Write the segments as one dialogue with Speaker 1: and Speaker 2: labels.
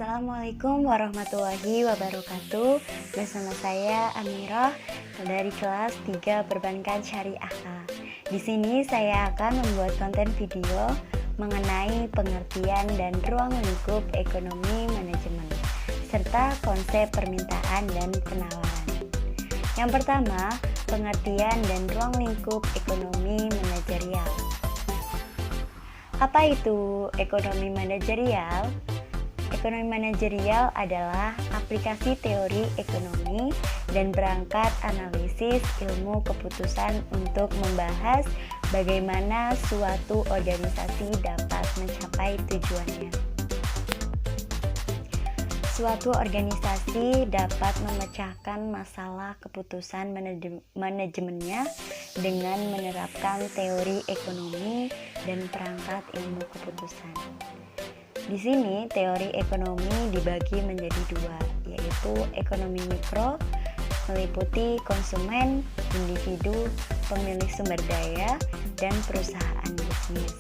Speaker 1: Assalamualaikum warahmatullahi wabarakatuh. Bersama saya Amirah dari kelas 3 Perbankan Syariah A. Di sini saya akan membuat konten video mengenai pengertian dan ruang lingkup ekonomi manajemen serta konsep permintaan dan penawaran. Yang pertama, pengertian dan ruang lingkup ekonomi manajerial. Apa itu ekonomi manajerial? Ekonomi manajerial adalah aplikasi teori ekonomi dan perangkat analisis ilmu keputusan untuk membahas bagaimana suatu organisasi dapat mencapai tujuannya. Suatu organisasi dapat memecahkan masalah keputusan manajemennya dengan menerapkan teori ekonomi dan perangkat ilmu keputusan. Di sini teori ekonomi dibagi menjadi dua, yaitu ekonomi mikro meliputi konsumen, individu, pemilik sumber daya, dan perusahaan bisnis.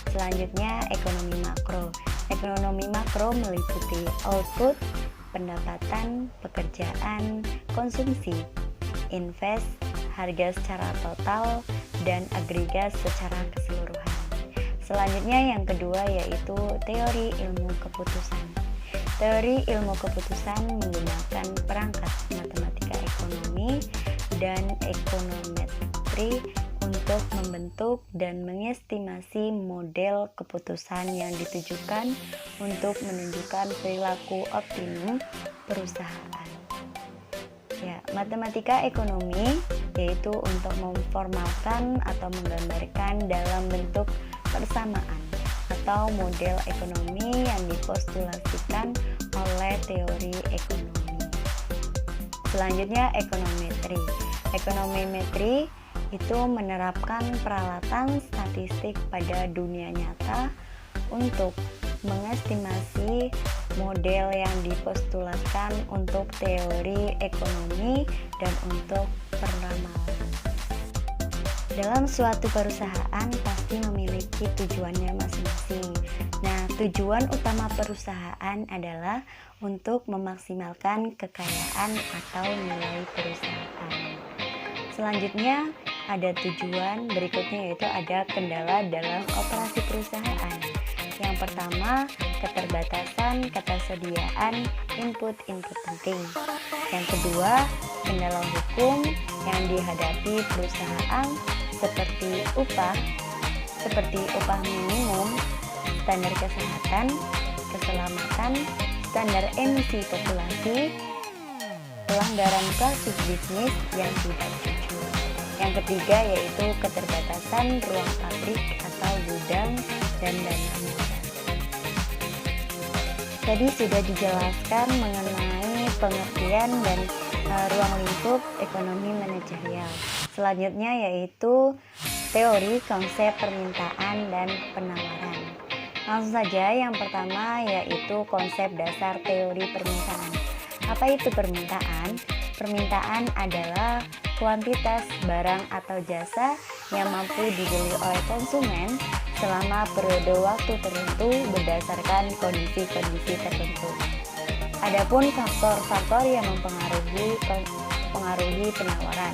Speaker 1: Selanjutnya ekonomi makro. Ekonomi makro meliputi output, pendapatan, pekerjaan, konsumsi, invest, harga secara total, dan agregat secara keseluruhan. Selanjutnya yang kedua yaitu teori ilmu keputusan. Teori ilmu keputusan menggunakan perangkat matematika ekonomi dan ekonometri untuk membentuk dan mengestimasi model keputusan yang ditujukan untuk menunjukkan perilaku optimum perusahaan. Matematika ekonomi yaitu untuk memformalkan atau menggambarkan dalam bentuk persamaan atau model ekonomi yang dipostulasikan oleh teori ekonomi. Selanjutnya ekonometri. Ekonometri itu menerapkan peralatan statistik pada dunia nyata untuk mengestimasi model yang dipostulatkan untuk teori ekonomi dan untuk peramalan. Dalam suatu perusahaan pasti memiliki tujuannya masing-masing. Nah, tujuan utama perusahaan adalah untuk memaksimalkan kekayaan atau nilai perusahaan. Selanjutnya, ada tujuan berikutnya yaitu ada kendala dalam operasi perusahaan. Yang pertama, keterbatasan ketersediaan input-input penting. Yang kedua, kendala hukum yang dihadapi perusahaan seperti upah minimum, standar kesehatan, keselamatan, standar emisi populasi, pelanggaran kasus bisnis yang tidak jujur. Yang ketiga yaitu keterbatasan ruang pabrik atau gudang dan dana modal. Tadi sudah dijelaskan mengenai pengertian dan ruang lingkup ekonomi manajerial. Selanjutnya yaitu teori konsep permintaan dan penawaran. Langsung saja yang pertama yaitu konsep dasar teori permintaan. Apa itu permintaan? Permintaan adalah kuantitas barang atau jasa yang mampu dibeli oleh konsumen selama periode waktu tertentu berdasarkan kondisi-kondisi tertentu. Adapun faktor-faktor yang mempengaruhi penawaran.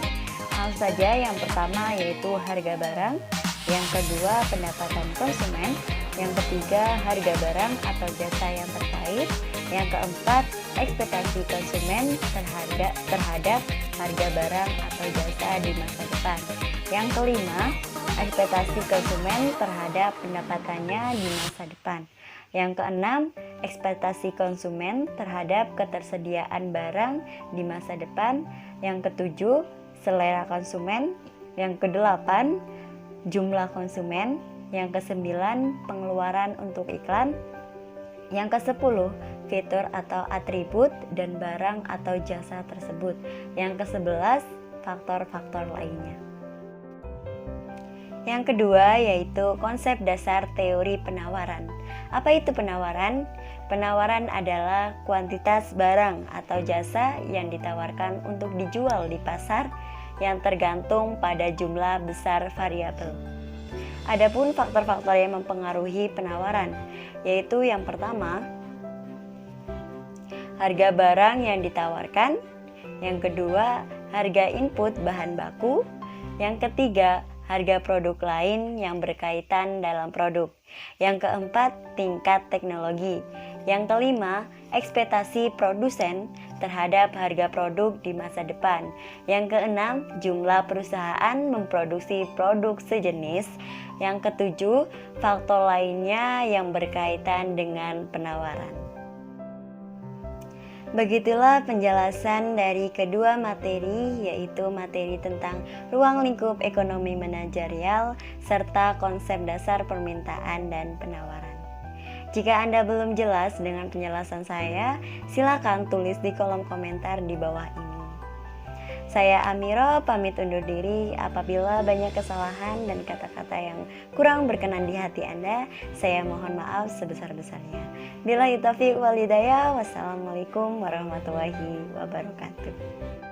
Speaker 1: Langsung saja yang pertama yaitu harga barang, yang kedua pendapatan konsumen, yang ketiga harga barang atau jasa yang terkait, yang keempat ekspektasi konsumen terhadap harga barang atau jasa di masa depan. Yang kelima, ekspektasi konsumen terhadap pendapatannya di masa depan. Yang keenam, ekspektasi konsumen terhadap ketersediaan barang di masa depan. Yang ketujuh, selera konsumen. Yang kedelapan, jumlah konsumen. Yang kesembilan, pengeluaran untuk iklan. Yang kesepuluh, fitur atau atribut dan barang atau jasa tersebut. Yang kesebelas, faktor-faktor lainnya. Yang kedua yaitu konsep dasar teori penawaran. Apa itu penawaran? Penawaran adalah kuantitas barang atau jasa yang ditawarkan untuk dijual di pasar yang tergantung pada jumlah besar variabel. Adapun faktor-faktor yang mempengaruhi penawaran, yaitu yang pertama, harga barang yang ditawarkan. Yang kedua, harga input bahan baku. Yang ketiga, harga produk lain yang berkaitan dalam produk. Yang keempat, tingkat teknologi. Yang kelima, ekspektasi produsen terhadap harga produk di masa depan. Yang keenam, jumlah perusahaan memproduksi produk sejenis. Yang ketujuh, faktor lainnya yang berkaitan dengan penawaran. Begitulah penjelasan dari kedua materi, yaitu materi tentang ruang lingkup ekonomi manajerial serta konsep dasar permintaan dan penawaran. Jika Anda belum jelas dengan penjelasan saya, silakan tulis di kolom komentar di bawah ini. Saya Amiro pamit undur diri. Apabila banyak kesalahan dan kata-kata yang kurang berkenan di hati Anda, saya mohon maaf sebesar-besarnya. Billahi taufiq wal hidayah. Wassalamualaikum warahmatullahi wabarakatuh.